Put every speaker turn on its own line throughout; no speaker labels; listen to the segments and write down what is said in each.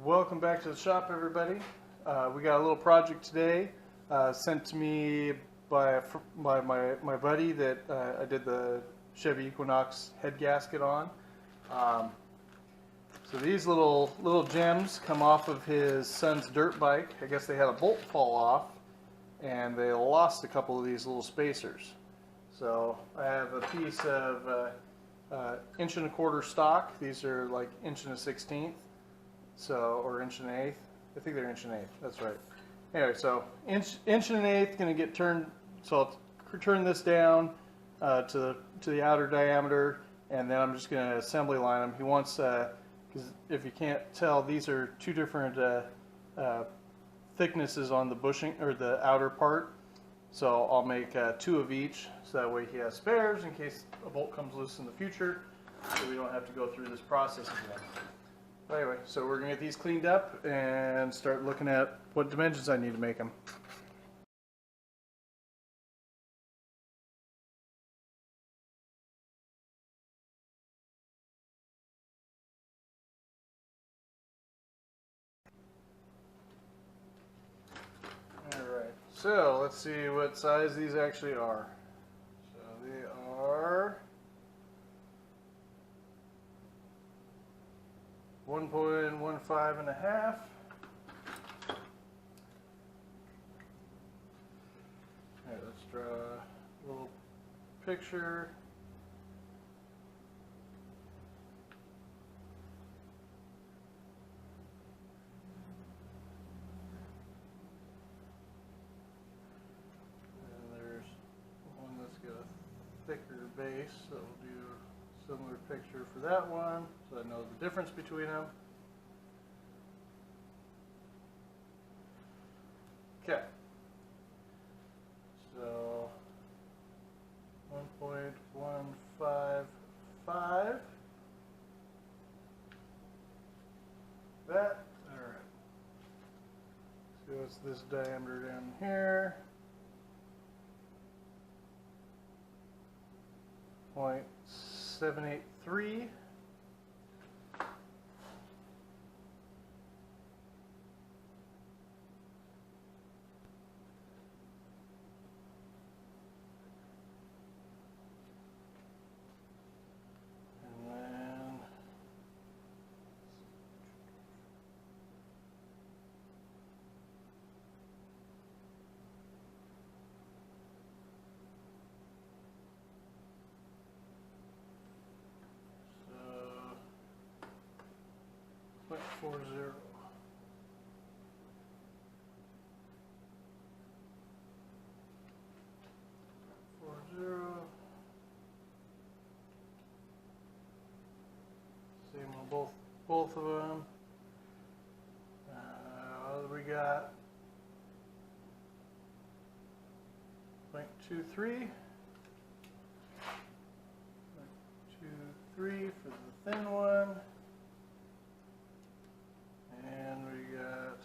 Welcome back to the shop, everybody. We got a little project today sent to me by my buddy that I did the Chevy Equinox head gasket on. So these little gems come off of his son's dirt bike. I guess they had a bolt fall off and they lost a couple of these little spacers. So I have a piece of 1.25" stock. These are like 1 1/16. So, or 1 1/8. I think they're 1 1/8. That's right. Anyway, so 1 1/8 going to get turned. So I'll turn this down to the outer diameter, and then I'm just going to assembly line them. He wants, because if you can't tell, these are two different thicknesses on the bushing or the outer part. So I'll make 2 of each, so that way he has spares in case a bolt comes loose in the future, so we don't have to go through this process again. Anyway, so we're going to get these cleaned up and start looking at what dimensions I need to make them. Alright, so let's see what size these actually are. So they are 1.15½. Alright, let's draw a little picture. And there's one that's got a thicker base, so we'll do a similar picture for that one, so I know the difference between them. Okay. So 1.155. That. Alright. So what's this diameter down here? 0.783. .40. Same on both of them. We got 0.23. 0.23 for the thin one. And we got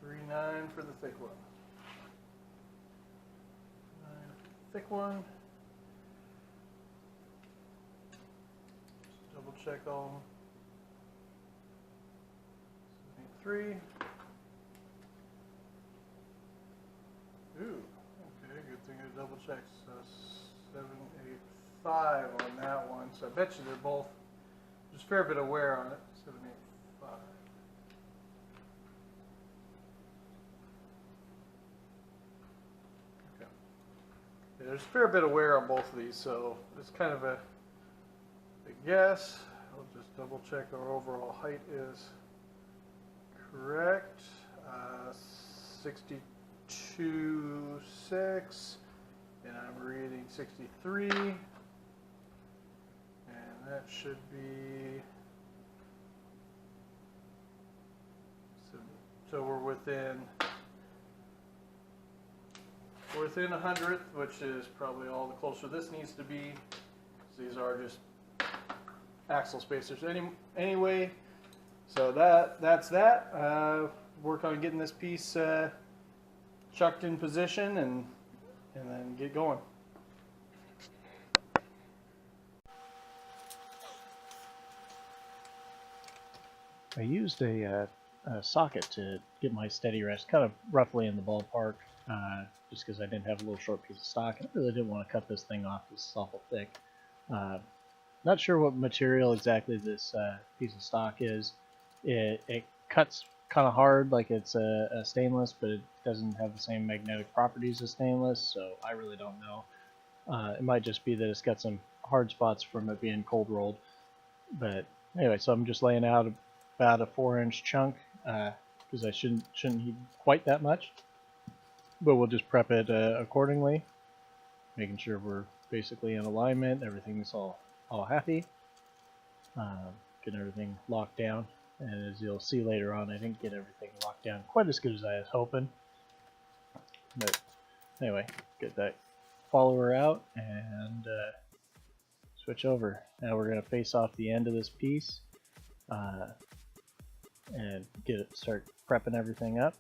3.9 for the thick one. 9 for the thick one. Just double check all. 7.83. Ooh, okay, good thing I double checked. So 7.85 on that one. So I bet you they're both. There's a fair bit of wear on it. 7.85. Okay. Yeah, there's a fair bit of wear on both of these, so it's kind of a guess. I'll just double check our overall height is correct. 62.6, and I'm reading 63. That should be, so we're within 100th, which is probably all the closer this needs to be. So these are just axle spacers anyway. So that's that. Work on getting this piece chucked in position and then get going.
I used a socket to get my steady rest, kind of roughly in the ballpark, just because I didn't have a little short piece of stock, and I really didn't want to cut this thing off. This is awful thick. Not sure what material exactly this piece of stock is. It cuts kind of hard, like it's a stainless, but it doesn't have the same magnetic properties as stainless, so I really don't know. It might just be that it's got some hard spots from it being cold rolled. But anyway, so I'm just laying out about a 4-inch chunk because I shouldn't need quite that much. But we'll just prep it accordingly, making sure we're basically in alignment. Everything's all happy. Getting everything locked down. And as you'll see later on, I didn't get everything locked down quite as good as I was hoping. But anyway, get that follower out and switch over. Now we're going to face off the end of this piece and start prepping everything up.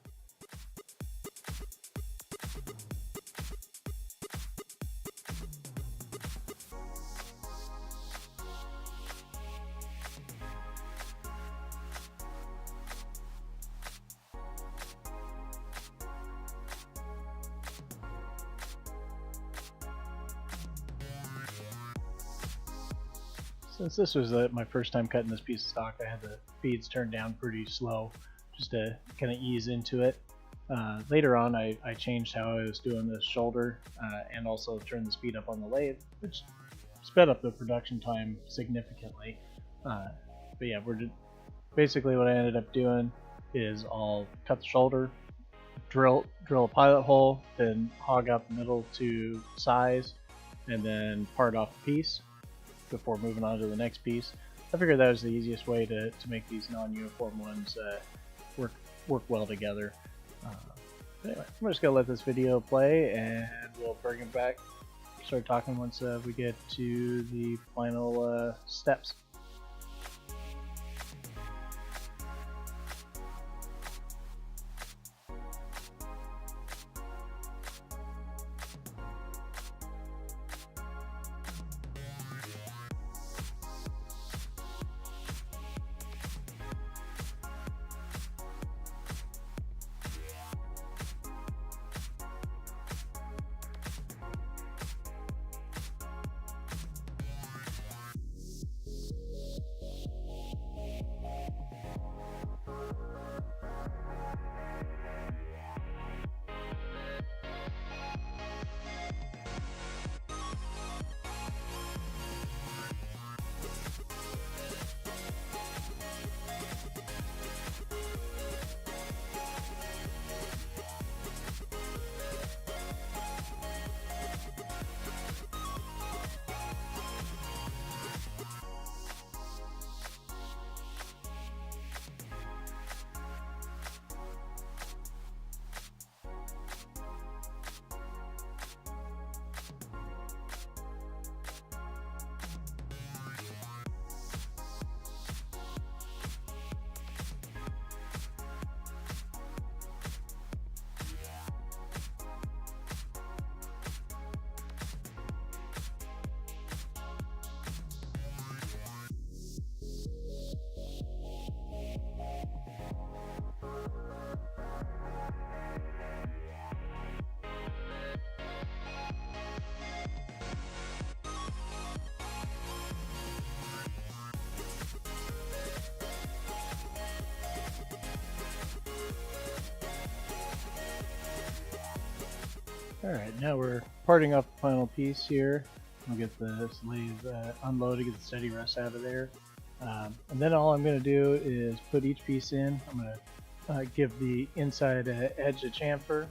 Since this was my first time cutting this piece of stock, I had the feeds turned down pretty slow just to kind of ease into it. Later on, I changed how I was doing this shoulder and also turned the speed up on the lathe, which sped up the production time significantly. But yeah, basically what I ended up doing is I'll cut the shoulder, drill a pilot hole, then hog out the middle to size, and then part off the piece before moving on to the next piece. I figured that was the easiest way to make these non-uniform ones work well together. Anyway, I'm just gonna let this video play, and we'll bring it back, start talking once we get to the final steps. Alright, now we're parting off the final piece here. We'll get this lathe unloaded, get the steady rest out of there. And then all I'm going to do is put each piece in. I'm going to give the inside edge a chamfer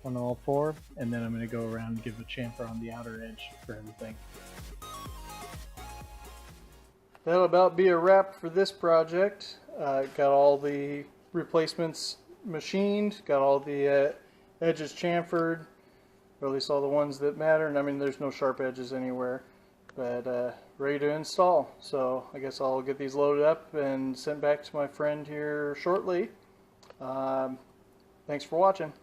on all four, and then I'm going to go around and give a chamfer on the outer edge for everything.
That'll about be a wrap for this project. Got all the replacements machined, got all the edges chamfered, or at least all the ones that matter, and I mean there's no sharp edges anywhere, but ready to install. So I guess I'll get these loaded up and sent back to my friend here shortly. Thanks for watching.